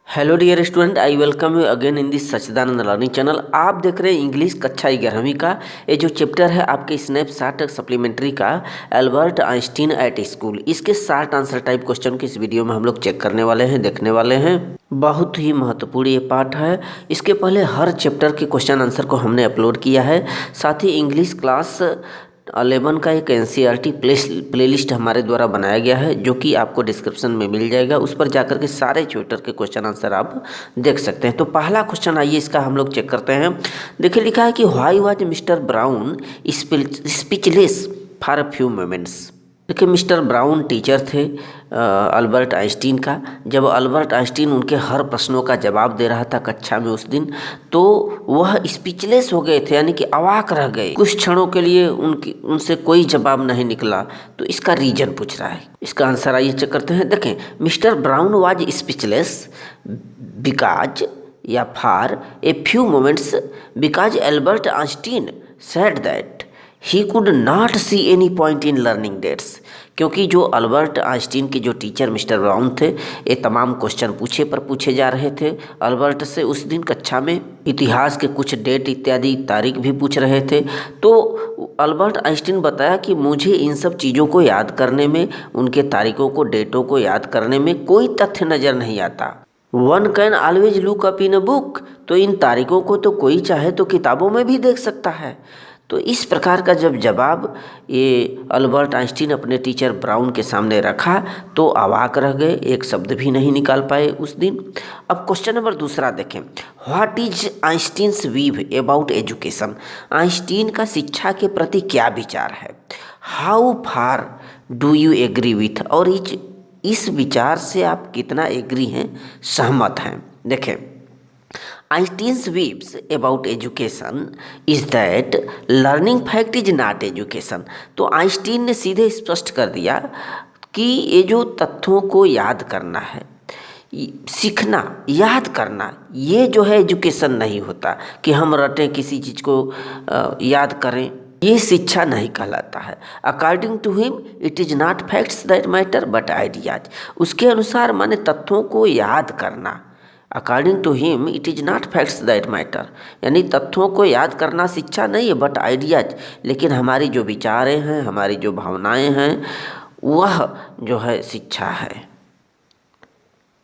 Hello dear student, I welcome you again in this Sachchidanand learning channel. आप देख रहे हैं इंग्लिश कक्षा 11वीं का ये जो चैप्टर है आपके स्नैपशॉट सप्लीमेंट्री का, एल्बर्ट आइंस्टीन एट स्कूल। इसके शॉर्ट आंसर टाइप क्वेश्चन की इस वीडियो में हम लोग चेक करने वाले हैं, देखने वाले हैं। बहुत ही महत्वपूर्ण ये पार्ट है। इसके पहले हर चैप्टर के क्वेश्चन आंसर को हमने अपलोड किया है। साथ ही इंग्लिश क्लास 11 का एक एनसीईआरटी प्लेलिस्ट हमारे द्वारा बनाया गया है, जो कि आपको डिस्क्रिप्शन में मिल जाएगा। उस पर जाकर के सारे चैप्टर के क्वेश्चन आंसर आप देख सकते हैं। तो पहला क्वेश्चन आइए इसका हम लोग चेक करते हैं। देखिए लिखा है कि why was mister brown speechless for a few moments. देखिए मिस्टर ब्राउन टीचर थे अल्बर्ट आइंस्टीन का। जब अल्बर्ट आइंस्टीन उनके हर प्रश्नों का जवाब दे रहा था कक्षा में उस दिन, तो वह स्पीचलेस हो गए थे, यानी कि अवाक रह गए। कुछ क्षणों के लिए उनसे कोई जवाब नहीं निकला। तो इसका रीजन पूछ रहा है। इसका आंसर आइए चेक करते हैं। देखें, mister Brown was speechless because या for a few moments because Albert Einstein said that he could not see any point in learning dates. क्योंकि जो अल्बर्ट आइंस्टीन के जो टीचर मिस्टर ब्राउन थे, ये तमाम क्वेश्चन पूछे जा रहे थे अल्बर्ट से उस दिन कक्षा में। इतिहास के कुछ डेट इत्यादि तारीख भी पूछ रहे थे। तो अल्बर्ट आइंस्टीन बताया कि मुझे इन सब चीज़ों को याद करने में, उनके तारीखों को, डेटों को याद करने में कोई तथ्य नज़र नहीं आता। One can always look up in a book. तो इन तारीखों को तो कोई चाहे तो किताबों में भी देख सकता है। तो इस प्रकार का जब जवाब ये अल्बर्ट आइंस्टीन अपने टीचर ब्राउन के सामने रखा तो अवाक रह गए, एक शब्द भी नहीं निकाल पाए उस दिन। अब क्वेश्चन नंबर दूसरा देखें। What is Einstein's view about education. Einstein का शिक्षा के प्रति क्या विचार है। How far do you agree with. और इस विचार से आप कितना एग्री हैं, सहमत हैं। देखें, Einstein's views about education is that learning fact is not education। तो आइंस्टीन ने सीधे स्पष्ट कर दिया कि ये जो तथ्यों को याद करना है, सीखना, याद करना, ये जो है एजुकेशन नहीं होता। कि हम रटें किसी चीज़ को याद करें, ये शिक्षा नहीं कहलाता है। According to him it is not facts that matter but ideas. उसके अनुसार माने तथ्यों को याद करना, according to him it is not facts that matter, यानी तथ्यों को याद करना शिक्षा नहीं है बट आइडियाज। लेकिन हमारी जो विचारें हैं, हमारी जो भावनाएं हैं, वह जो है शिक्षा है।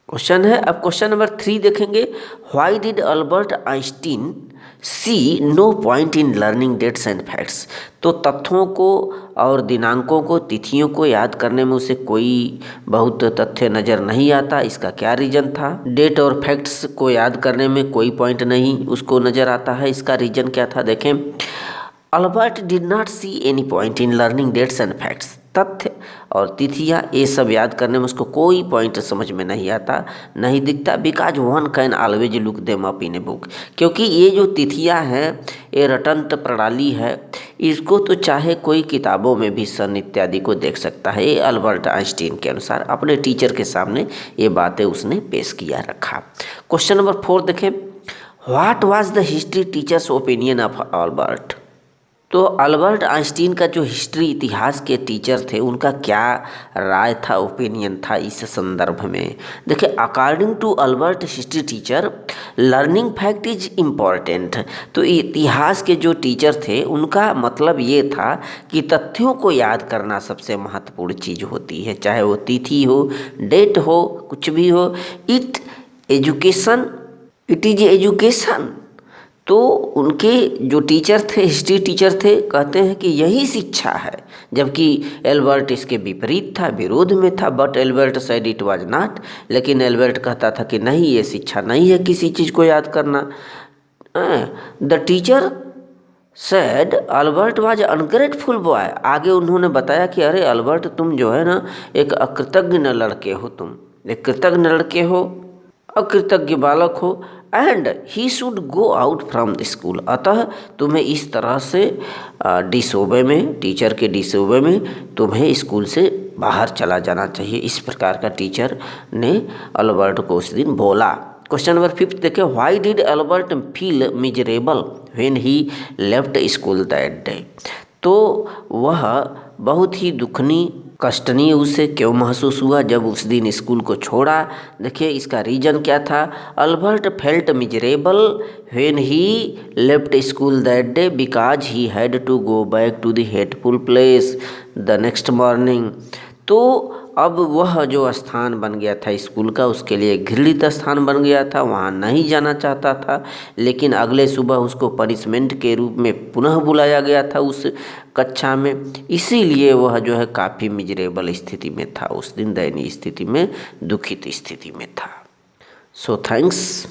क्वेश्चन है अब क्वेश्चन नंबर 3 देखेंगे। Why did Albert Einstein see no point in learning dates and facts. तो तथ्यों को और दिनांकों को, तिथियों को याद करने में उसे कोई बहुत तथ्य नज़र नहीं आता। इसका क्या रीज़न था। डेट और फैक्ट्स को याद करने में कोई पॉइंट नहीं उसको नज़र आता है। इसका रीज़न क्या था, देखें। Albert did not see any point in learning dates and facts. तथ्य और तिथियाँ ये सब याद करने में उसको कोई पॉइंट समझ में नहीं आता, नहीं दिखता। Because one can always look them up in a book. क्योंकि ये जो तिथियाँ हैं, ये रटंत प्रणाली है, इसको तो चाहे कोई किताबों में भी सन इत्यादि को देख सकता है। ये अल्बर्ट आइंस्टीन के अनुसार अपने टीचर के सामने ये बातें उसने पेश किया रखा। क्वेश्चन नंबर 4 देखें। What was the history teachers opinion of Albert. तो अल्बर्ट आइंस्टीन का जो हिस्ट्री, इतिहास के टीचर थे, उनका क्या राय था, ओपिनियन था इस संदर्भ में। देखिए, according to Albert history teacher learning fact is important. तो इतिहास के जो टीचर थे उनका मतलब ये था कि तथ्यों को याद करना सबसे महत्वपूर्ण चीज़ होती है, चाहे वो तिथि हो, डेट हो, कुछ भी हो। It is education. तो उनके जो टीचर थे, हिस्ट्री टीचर थे, कहते हैं कि यही शिक्षा है। जबकि एल्बर्ट इसके विपरीत था, विरोध में था। But Albert said it was not. लेकिन एल्बर्ट कहता था कि नहीं, ये शिक्षा नहीं है किसी चीज़ को याद करना। The teacher said Albert was ungrateful boy. आगे उन्होंने बताया कि अरे अल्बर्ट, तुम जो है ना एक अकृतज्ञ लड़के हो, तुम एक कृतज्ञ लड़के हो, अकृतज्ञ बालक हो। And he should go out from the school. अतः तुम्हें इस तरह से डिसोबे में, टीचर के डिसोबे में तुम्हें स्कूल से बाहर चला जाना चाहिए। इस प्रकार का टीचर ने अल्बर्ट को उस दिन बोला। क्वेश्चन नंबर 5 देखें। Why did Albert feel miserable when he left school that day. तो वह बहुत ही कष्टनीय उसे क्यों महसूस हुआ जब उस दिन स्कूल को छोड़ा। देखिए इसका रीजन क्या था। Albert felt miserable when he left school that day because he had to go back to the hateful place the next morning. तो अब वह जो स्थान बन गया था स्कूल का, उसके लिए घृणित स्थान बन गया था, वहाँ नहीं जाना चाहता था। लेकिन अगले सुबह उसको पनिशमेंट के रूप में पुनः बुलाया गया था उस कक्षा में, इसीलिए वह जो है काफ़ी मिजरेबल स्थिति में था, उस दिन दयनीय स्थिति में, दुखित स्थिति में था। So thanks.